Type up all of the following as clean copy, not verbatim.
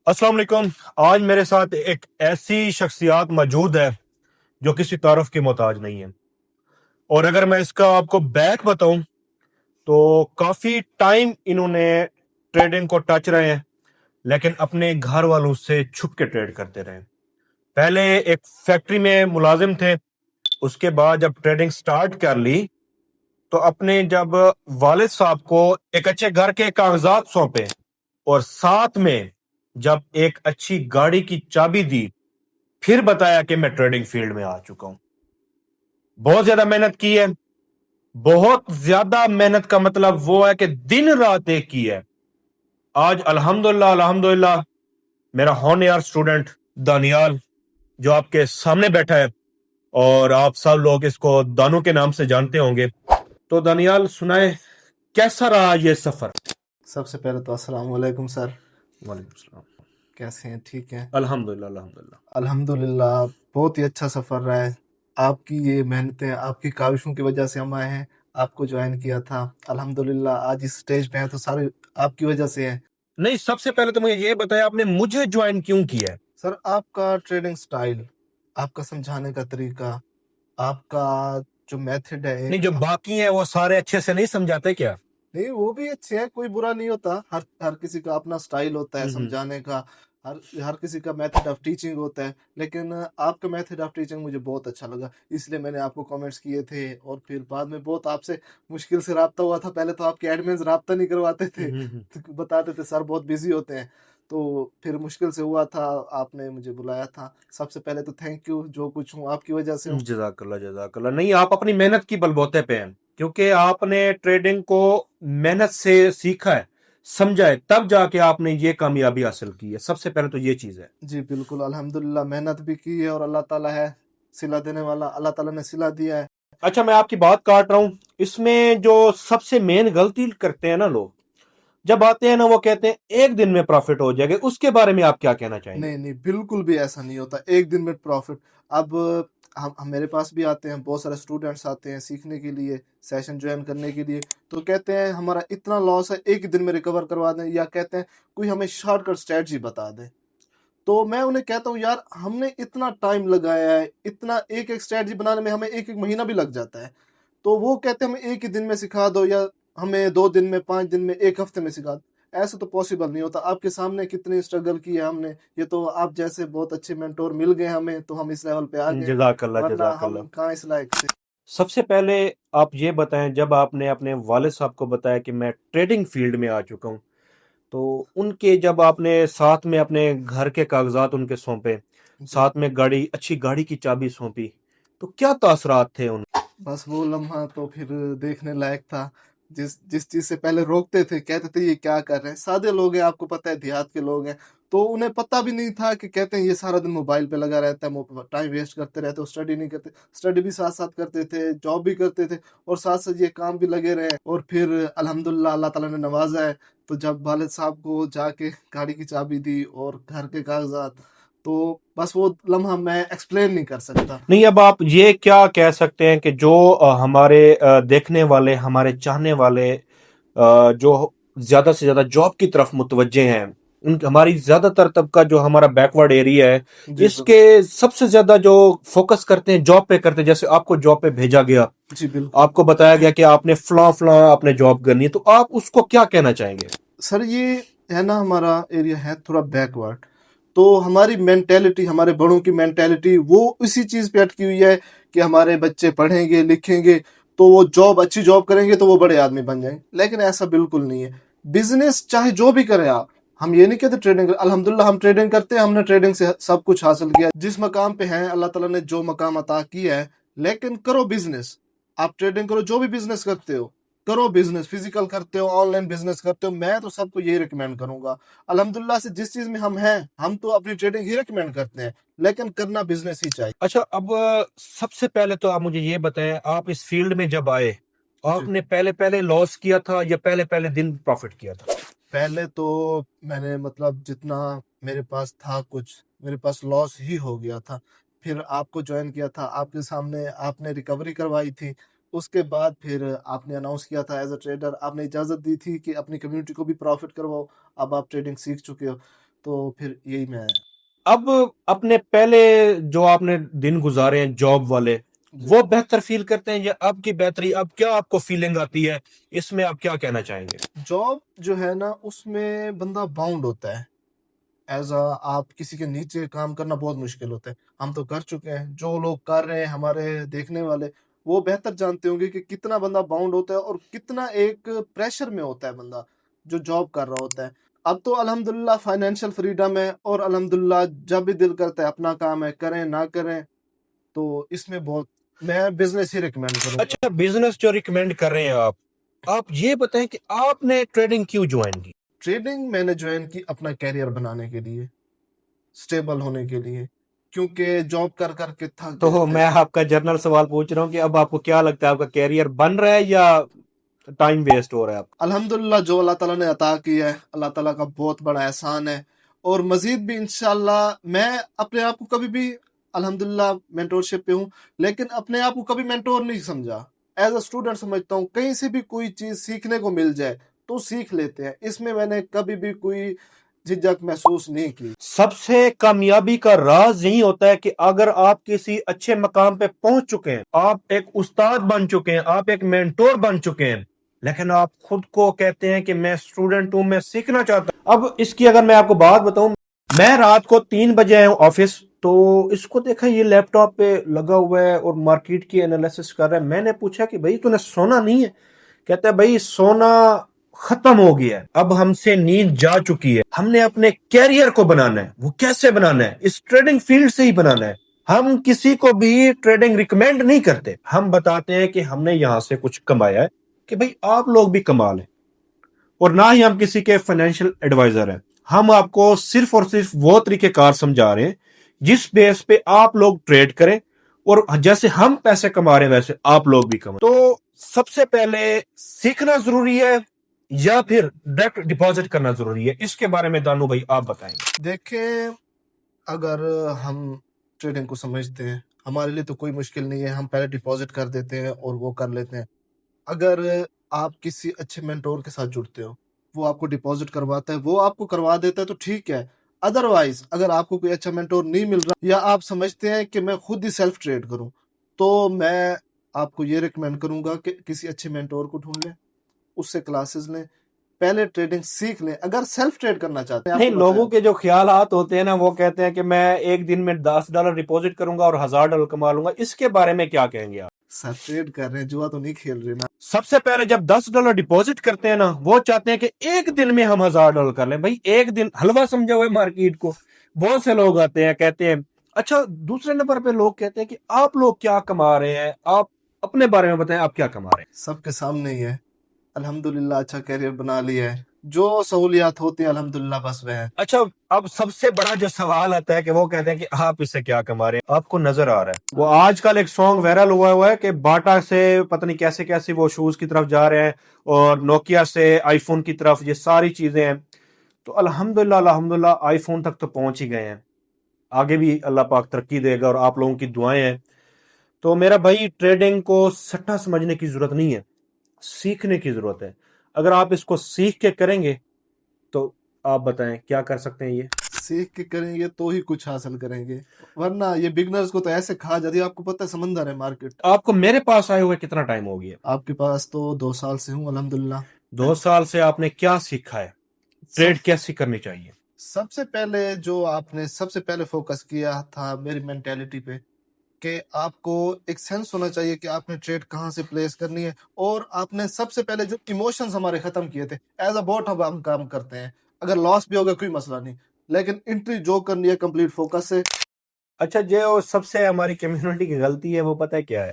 अस्सलाम वालेकुम। आज मेरे साथ एक ऐसी शख्सियत मौजूद है जो किसी तारुफ की मोहताज नहीं है, और अगर मैं इसका आपको बैक बताऊं तो काफ़ी टाइम इन्होंने ट्रेडिंग को टच रहे हैं, लेकिन अपने घर वालों से छुप के ट्रेड करते रहे। पहले एक फैक्ट्री में मुलाजिम थे, उसके बाद जब ट्रेडिंग स्टार्ट कर ली तो अपने जब वालिद साहब को एक अच्छे घर के कागजात सौंपे और साथ में जब एक अच्छी गाड़ी की चाबी दी, फिर बताया कि मैं ट्रेडिंग फील्ड में आ चुका हूं। बहुत ज्यादा मेहनत की है। बहुत ज्यादा मेहनत का मतलब वो है कि दिन रात एक की है। आज अल्हम्दुलिल्लाह अल्हम्दुलिल्लाह मेरा होनहार स्टूडेंट दानियाल जो आपके सामने बैठा है, और आप सब लोग इसको दानू के नाम से जानते होंगे। तो दानियाल सुनाए, कैसा रहा ये सफर? सबसे पहले तो अस्सलाम वालेकुम सर, वालेकुम सलाम। कैसे हैं? ठीक हैं? अल्हम्दुलिल्लाह अल्हम्दुलिल्लाह। अल्हम्दुलिल्लाह, बहुत ही अच्छा सफ़र रहा है। आपकी ये मेहनतें, आपकी काविशों की वजह से हम आए हैं, आपको जॉइन किया था। अल्हम्दुलिल्लाह आज इस स्टेज पे हैं तो सारे आपकी वजह से हैं। नहीं, सबसे पहले तो मुझे ये बताया आपने मुझे ज्वाइन क्यों किया है? सर आपका ट्रेडिंग स्टाइल, आपका समझाने का तरीका, आपका जो मेथड है नहीं, जो बाकी हैं वो सारे अच्छे से नहीं समझाते क्या? नहीं वो भी अच्छे हैं, कोई बुरा नहीं होता। हर हर किसी का अपना स्टाइल होता है समझाने का, हर हर किसी का मेथड ऑफ टीचिंग होता है। लेकिन आपका मेथड ऑफ टीचिंग मुझे बहुत अच्छा लगा, इसलिए मैंने आपको कमेंट्स किए थे। और फिर बाद में बहुत आपसे मुश्किल से रब्ता हुआ था। पहले तो आपके एडमिन्स रब्ता नहीं करवाते थे, तो बताते थे सर बहुत बिजी होते हैं। तो फिर मुश्किल से हुआ था, आपने मुझे बुलाया था। सबसे पहले तो थैंक यू, जो कुछ हूँ आपकी वजह से हूँ। जज़ाकल्लाह जज़ाकल्लाह। नहीं, आप अपनी मेहनत की बलबूते पे हैं, क्योंकि आपने ट्रेडिंग को मेहनत से सीखा है, समझा है, तब जाके आपने ये कामयाबी हासिल की है। सबसे पहले तो ये चीज़ है। जी बिल्कुल, अल्हम्दुलिल्लाह मेहनत भी की है और अल्लाह ताला है सिला देने वाला, अल्लाह ताला ने सिला दिया है। अच्छा, मैं आपकी बात काट रहा हूँ। इसमें जो सबसे मेन गलती करते हैं ना लोग, जब आते हैं ना वो कहते हैं एक दिन में प्रॉफिट हो जाएगा। उसके बारे में आप क्या कहना चाहेंगे? नहीं, नहीं, बिल्कुल भी ऐसा नहीं होता, एक दिन में प्रॉफ़िट। अब हम मेरे पास भी आते हैं, बहुत सारे स्टूडेंट्स आते हैं सीखने के लिए, सेशन जॉइन करने के लिए, तो कहते हैं हमारा इतना लॉस है, एक ही दिन में रिकवर करवा दें, या कहते हैं कोई हमें शॉर्टकट स्ट्रैटेजी बता दें। तो मैं उन्हें कहता हूँ यार हमने इतना टाइम लगाया है, इतना एक-एक स्ट्रैटेजी बनाने में हमें 1-1 महीना भी लग जाता है। तो वो कहते हैं हमें 1 ही दिन में सिखा दो, या हमें 2 दिन में, 5 दिन में, 1 हफ्ते में सिखा दो। ऐसा तो पॉसिबल नहीं होता। आपके सामने कितनी स्ट्रगल की है हमने। ये तो आप जैसे बहुत अच्छे मेंटर मिल गए हमें, तो हम इस लेवल पे आ गए, जज़ाकल्लाह वरना हम जज़ाकल्लाह। कहाँ इस लायक थे। सबसे पहले आप ये बताएं, जब आपने अपने वालिद साहब को बताया कि मैं ट्रेडिंग फील्ड में आ चुका हूँ, तो उनके जब आपने साथ में अपने घर के कागजात उनके सौंपे, जी। साथ में गाड़ी, अच्छी गाड़ी की चाबी सौंपी, तो क्या तासरात थे उन? बस वो लम्हा तो फिर देखने लायक था। जिस जिस चीज़ से पहले रोकते थे, कहते थे ये क्या कर रहे हैं? सादे लोग हैं, आपको पता है देहात के लोग हैं, तो उन्हें पता भी नहीं था कि कहते हैं ये सारा दिन मोबाइल पे लगा रहता है, टाइम वेस्ट करते रहते हो, स्टडी नहीं करते। स्टडी भी साथ-साथ करते थे, जॉब भी करते थे और साथ-साथ ये काम भी लगे रहे। और फिर अल्हम्दुलिल्लाह अल्लाह ताला ने नवाज़ा है, तो जब वालिद साहब को जाके गाड़ी की चाबी दी और घर के कागज़ात, तो बस वो लम्हा मैं एक्सप्लेन नहीं कर सकता। नहीं, अब आप ये क्या कह सकते हैं कि जो हमारे देखने वाले, हमारे चाहने वाले, जो ज्यादा से ज्यादा जॉब की तरफ मुतवज्जे हैं, उन हमारी ज्यादातर तबका जो हमारा बैकवर्ड एरिया है, जी, इसके सबसे ज्यादा जो फोकस करते हैं जॉब पे करते हैं। जैसे आपको जॉब पे भेजा गया, जी बिल्कुल। आपको बताया गया कि आपने फलां फलां आपने जॉब करनी है, तो आप उसको क्या कहना चाहेंगे? सर ये है ना, हमारा एरिया है थोड़ा बैकवर्ड, तो हमारी मेंटेलिटी, हमारे बड़ों की मेंटेलिटी वो इसी चीज़ पे अटकी हुई है कि हमारे बच्चे पढ़ेंगे लिखेंगे तो वो जॉब, अच्छी जॉब करेंगे तो वो बड़े आदमी बन जाएंगे। लेकिन ऐसा बिल्कुल नहीं है। बिजनेस चाहे जो भी करें आप, हम ये नहीं कहते ट्रेडिंग, अल्हम्दुलिल्लाह हम ट्रेडिंग करते हैं, हमने ट्रेडिंग से सब कुछ हासिल किया जिस मकाम पे हैं, अल्लाह ताला ने जो मकाम अता किया है। लेकिन करो बिजनेस, आप ट्रेडिंग करो, जो भी बिजनेस करते हो करो, बिजनेस फिजिकल करते हो, ऑनलाइन बिजनेस करते हो, मैं तो सबको यही रिकमेंड करूंगा। अल्हम्दुलिल्लाह से जिस चीज में हम हैं, हम तो अपनी ट्रेडिंग ही रिकमेंड करते हैं, लेकिन करना बिजनेस ही चाहिए। अच्छा, अब सबसे पहले तो आप मुझे ये बताएं, आप इस फील्ड में जब आए, जी। आपने पहले पहले लॉस किया था या पहले पहले दिन प्रॉफिट किया था? पहले तो मैंने मतलब जितना मेरे पास था कुछ, मेरे पास लॉस ही हो गया था। फिर आपको ज्वाइन किया था, आपके सामने आपने रिकवरी करवाई थी। उसके बाद फिर आपने अनाउंस किया था एज अ ट्रेडर, आपने इजाज़त दी थी कि अपनी कम्युनिटी को भी प्रॉफिट करवाओ। अब आप ट्रेडिंग सीख चुके हो, تو پھر یہی میں اب اپنے پہلے جو آپ نے دن گزارے ہیں جاب والے وہ بہتر فیل کرتے ہیں یا اب کی بہتری، اب کیا آپ کو فیلنگ آتی ہے اس میں، آپ کیا کہنا چاہیں گے؟ جاب جو ہے نا اس میں بندہ باؤنڈ ہوتا ہے، ایز آپ کسی کے نیچے کام کرنا بہت مشکل ہوتا ہے. ہم تو کر چکے ہیں، جو لوگ کر رہے ہیں ہمارے دیکھنے والے وہ بہتر جانتے ہوں گے کہ کتنا بندہ باؤنڈ ہوتا ہے اور کتنا ایک پریشر میں ہوتا ہے بندہ جو جاب کر رہا ہوتا ہے. اب تو الحمدللہ فائنینشیل فریڈم ہے اور الحمدللہ جب بھی دل کرتا ہے اپنا کام ہے، کریں نہ کریں، تو اس میں بہت میں بزنس ہی ریکمینڈ کروں گا. اچھا، بزنس جو ریکمینڈ کر رہے ہیں آپ یہ بتائیں کہ آپ نے ٹریڈنگ کیوں جوائن کی؟ ٹریڈنگ میں نے جوائن کی اپنا کیریئر بنانے کے لیے، سٹیبل ہونے کے لیے، کیونکہ جاب کر کر کے تھک تو گئے تھے. میں آپ کا جنرل سوال پوچھ رہا ہوں کہ اب آپ کو کیا لگتا ہے آپ کا کیریئر بن رہا ہے یا ٹائم ویسٹ ہو رہا ہے آپ کا؟ الحمدللہ جو اللہ تعالیٰ نے عطا کیا ہے اللہ تعالیٰ کا بہت بڑا احسان ہے، اور مزید بھی انشاءاللہ میں اپنے آپ کو کبھی بھی الحمدللہ مینٹورشپ پہ ہوں، لیکن اپنے آپ کو کبھی مینٹور نہیں سمجھا، ایز اے اسٹوڈنٹ سمجھتا ہوں. کہیں سے بھی کوئی چیز سیکھنے کو مل جائے تو سیکھ لیتے ہیں، اس میں نے کبھی بھی کوئی جھجک محسوس نہیں کی. سب سے کامیابی کا راز یہی ہوتا ہے کہ اگر آپ کسی اچھے مقام پہ پہنچ چکے ہیں، آپ ایک استاد بن چکے ہیں، آپ ایک مینٹور بن چکے ہیں، لیکن آپ خود کو کہتے ہیں کہ میں اسٹوڈنٹ ہوں، میں سیکھنا چاہتا ہوں. اب اس کی اگر میں آپ کو بات بتاؤں، میں رات کو 3 بجے آیا ہوں آفس، تو اس کو دیکھا یہ لیپ ٹاپ پہ لگا ہوا ہے اور مارکیٹ کی انالیسس کر رہا ہے. میں نے پوچھا کہ بھائی تو نے سونا نہیں ہے؟ کہتا ہے بھائی سونا ختم ہو گیا ہے، اب ہم سے نیند جا چکی ہے، ہم نے اپنے کیریئر کو بنانا ہے. وہ کیسے بنانا ہے؟ اس ٹریڈنگ فیلڈ سے ہی بنانا ہے. ہم کسی کو بھی ٹریڈنگ ریکمینڈ نہیں کرتے، ہم بتاتے ہیں کہ ہم نے یہاں سے کچھ کمایا ہے کہ بھائی آپ لوگ بھی کما لیں، اور نہ ہی ہم کسی کے فائنینشیل ایڈوائزر ہیں. ہم آپ کو صرف اور صرف وہ طریقہ کار سمجھا رہے ہیں جس بیس پہ آپ لوگ ٹریڈ کریں، اور جیسے ہم پیسے کما رہے ہیں ویسے آپ لوگ بھی کمائیں. تو سب سے پہلے سیکھنا ضروری ہے یا پھر ڈائریکٹ ڈپازٹ کرنا ضروری ہے؟ اس کے بارے میں دانو بھائی آپ بتائیں گے. دیکھیں، اگر ہم ٹریڈنگ کو سمجھتے ہیں ہمارے لیے تو کوئی مشکل نہیں ہے، ہم پہلے ڈپازٹ کر دیتے ہیں اور وہ کر لیتے ہیں. اگر آپ کسی اچھے مینٹور کے ساتھ جڑتے ہو، وہ آپ کو ڈپازٹ کرواتا ہے، وہ آپ کو کروا دیتا ہے تو ٹھیک ہے. ادروائز اگر آپ کو کوئی اچھا مینٹور نہیں مل رہا یا آپ سمجھتے ہیں کہ میں خود ہی سیلف ٹریڈ کروں، تو میں آپ کو یہ ریکمینڈ کروں گا کہ کسی اچھے مینٹور کو ڈھونڈ لیں، اس سے کلاسز لیں، پہلے ٹریڈنگ سیکھ لیں. اگر سیلف ٹریڈ کرنا چاہتے ہیں، نہیں، لوگوں کے جو خیالات ہوتے ہیں نا، وہ کہتے ہیں کہ میں ایک دن میں $10 ڈپازٹ کروں گا اور $1000 کما لوں گا. اس کے بارے میں کیا کہیں گے آپ؟ سر ٹریڈ کر رہے ہیں، جوا تو نہیں کھیل رہے نا. سب سے پہلے جب $10 ڈپازٹ کرتے ہیں نا، وہ چاہتے ہیں کہ ایک دن میں ہم $1000 کر لیں. بھائی ایک دن حلوہ سمجھا ہوا ہے مارکیٹ کو. بہت سے لوگ آتے ہیں کہتے ہیں. اچھا، دوسرے نمبر پہ لوگ کہتے ہیں کہ آپ لوگ کیا کما رہے ہیں، آپ اپنے بارے میں بتائیں آپ کیا کما رہے ہیں. سب کے سامنے ہی ہے، الحمدللہ اچھا کیریئر بنا لیا ہے، جو سہولیات ہوتی ہیں الحمدللہ بس وہ ہے. اچھا، اب سب سے بڑا جو سوال آتا ہے کہ وہ کہتے ہیں کہ آپ اس سے کیا کما رہے ہیں، آپ کو نظر آ رہا ہے. وہ آج کل ایک سانگ وائرل ہوا ہے کہ باٹا سے پتہ نہیں کیسے کیسے وہ شوز کی طرف جا رہے ہیں، اور نوکیا سے آئی فون کی طرف، یہ ساری چیزیں ہیں. تو الحمدللہ آئی فون تک تو پہنچ ہی گئے ہیں، آگے بھی اللہ پاک ترقی دے گا اور آپ لوگوں کی دعائیں ہیں. تو میرا بھائی ٹریڈنگ کو سٹا سمجھنے کی ضرورت نہیں ہے، سیکھنے کی ضرورت ہے. اگر آپ اس کو سیکھ کے کریں گے تو آپ بتائیں کیا کر سکتے ہیں. یہ سیکھ کے کریں گے تو ہی کچھ حاصل کریں گے، ورنہ یہ بگنرز کو تو ایسے کھا جاتی ہے. آپ کو پتہ ہے سمندر ہے مارکیٹ. آپ کو میرے پاس آئے ہوئے کتنا ٹائم ہو گیا؟ آپ کے پاس تو 2 سال سے ہوں الحمدللہ. 2 سال سے آپ نے کیا سیکھا ہے؟ ٹریڈ کیسی کرنی چاہیے؟ سب سے پہلے جو آپ نے سب سے پہلے فوکس کیا تھا میری مینٹیلٹی پہ، کہ آپ کو ایک سینس ہونا چاہیے کہ آپ نے ٹریڈ کہاں سے پلیس کرنی ہے، اور آپ نے سب سے پہلے جو ایموشنز ہمارے ختم کیے تھے. ایز اے بوٹ ہم کام کرتے ہیں، اگر لاس بھی ہوگا کوئی مسئلہ نہیں، لیکن انٹری جو کرنی ہے کمپلیٹ فوکس سے. اچھا، جو سب سے ہماری کمیونٹی کی غلطی ہے وہ پتہ ہے کیا ہے؟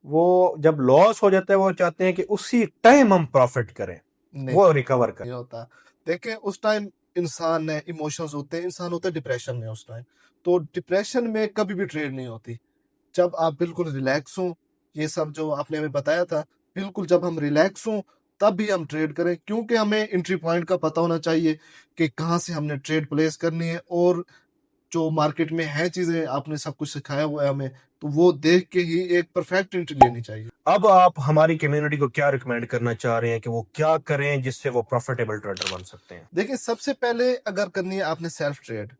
وہ جب لاس ہو جاتا ہے وہ چاہتے ہیں کہ اسی ٹائم ہم پروفٹ کریں، وہ ریکور کریں. نہیں ہوتا. دیکھیں اس ٹائم انسان ہے، ایموشنز ہوتے ہیں، انسان ہوتا ہے ڈپریشن میں اس ٹائم. تو ڈپریشن میں کبھی بھی ٹریڈ نہیں ہوتی. جب آپ بالکل ریلیکس ہوں، یہ سب جو آپ نے ہمیں بتایا تھا، بالکل جب ہم ریلیکس ہوں تب بھی ہم ٹریڈ کریں، کیونکہ ہمیں انٹری پوائنٹ کا پتہ ہونا چاہیے کہ کہاں سے ہم نے ٹریڈ پلیس کرنی ہے. اور जो मार्केट में है चीजें, आपने सब कुछ सिखाया हुआ है हमें, तो वो देख के ही एक परफेक्ट एंट्री लेनी चाहिए। अब आप हमारी कम्युनिटी को क्या रिकमेंड करना चाह रहे हैं कि वो क्या करें जिससे वो प्रॉफिटेबल ट्रेडर बन सकते हैं? देखिए, सबसे पहले अगर करनी है आपने सेल्फ ट्रेड,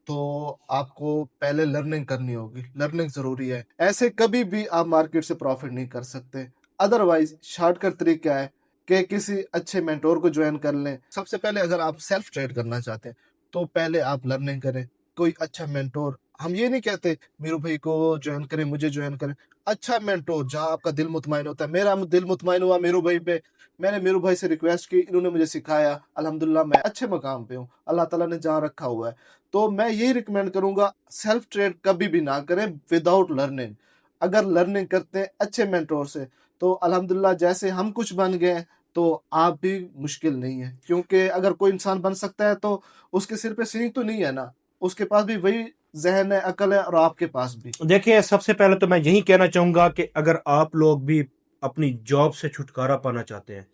तो आपको पहले लर्निंग करनी होगी। लर्निंग जरूरी है, ऐसे कभी भी आप मार्केट से प्रॉफिट नहीं कर सकते। अदरवाइज शॉर्टकट तरीका है कि किसी अच्छे मेंटोर को ज्वाइन कर लें। सबसे पहले अगर आप सेल्फ ट्रेड करना चाहते हैं तो पहले आप लर्निंग करें, कोई अच्छा मेंटोर। हम ये नहीं कहते मीरू भाई को ज्वाइन करें, मुझे ज्वाइन करें, अच्छा मेंटोर जहाँ आपका दिल मुतमईन होता है। मेरा दिल मुतमईन हुआ मीरू भाई पे, मैंने मीरू भाई से रिक्वेस्ट की, इन्होंने मुझे सिखाया, अल्हम्दुलिल्लाह मैं अच्छे मकाम पे हूँ, अल्लाह ताला ने जहाँ रखा हुआ है। तो मैं यही रिकमेंड करूंगा, सेल्फ ट्रेड कभी भी ना करें विदाउट लर्निंग। अगर लर्निंग करते हैं अच्छे मेंटोर से तो अल्हम्दुलिल्लाह जैसे हम कुछ बन गए तो आप भी मुश्किल नहीं है, क्योंकि अगर कोई इंसान बन सकता है तो उसके सिर पे सींग तो नहीं है ना, उसके पास भी वही जहन है, अकल है, और आपके पास भी। देखिए, सबसे पहले तो मैं यही कहना चाहूंगा कि अगर आप लोग भी अपनी जॉब से छुटकारा पाना चाहते हैं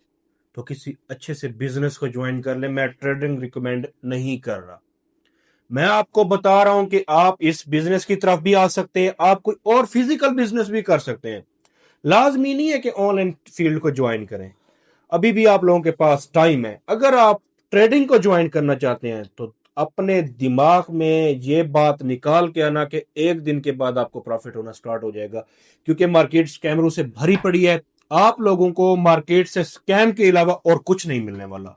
तो किसी अच्छे से बिजनेस को ज्वाइन कर लें। मैं ट्रेडिंग रिकमेंड नहीं कर रहा, मैं आपको बता रहा हूं कि आप इस बिजनेस की तरफ भी आ सकते हैं, आप कोई और फिजिकल बिजनेस भी कर सकते हैं। लाजमी नहीं है कि ऑनलाइन फील्ड को ज्वाइन करें, अभी भी आप लोगों के पास टाइम है। अगर आप ट्रेडिंग को ज्वाइन करना चाहते हैं तो अपने दिमाग में ये बात निकाल के आना कि एक दिन के बाद आपको प्रॉफिट होना स्टार्ट हो जाएगा, क्योंकि मार्केट स्कैमरों से भरी पड़ी है। आप लोगों को मार्केट से स्कैम के अलावा और कुछ नहीं मिलने वाला,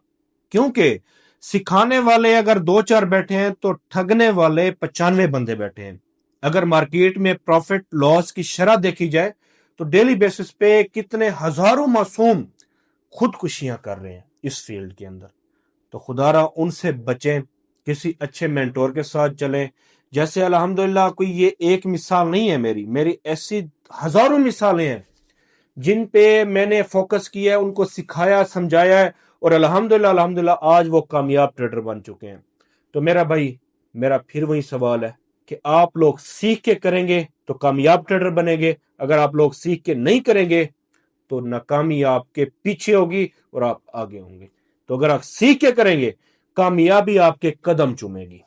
क्योंकि सिखाने वाले अगर 2-4 बैठे हैं तो ठगने वाले 95 बंदे बैठे हैं। अगर मार्केट में प्रॉफिट लॉस की शरह देखी जाए तो डेली बेसिस पे कितने हजारों मासूम खुदकुशियां कर रहे हैं इस फील्ड के अंदर। तो खुदारा उनसे बचें, किसी अच्छे मेंटोर के साथ चलें। जैसे अल्हम्दुलिल्लाह कोई ये एक मिसाल नहीं है, मेरी ऐसी हजारों मिसालें हैं जिन पे मैंने फोकस किया है, उनको सिखाया, समझाया है, और अल्हम्दुलिल्लाह आज वो कामयाब ट्रेडर बन चुके हैं। तो मेरा फिर वही सवाल है कि आप लोग सीख के करेंगे तो कामयाब ट्रेडर बनेंगे, अगर आप लोग सीख के नहीं करेंगे तो नाकामी आपके पीछे होगी और आप आगे होंगे। तो अगर आप सीख के करेंगे, कामयाबी आपके कदम चूमेगी।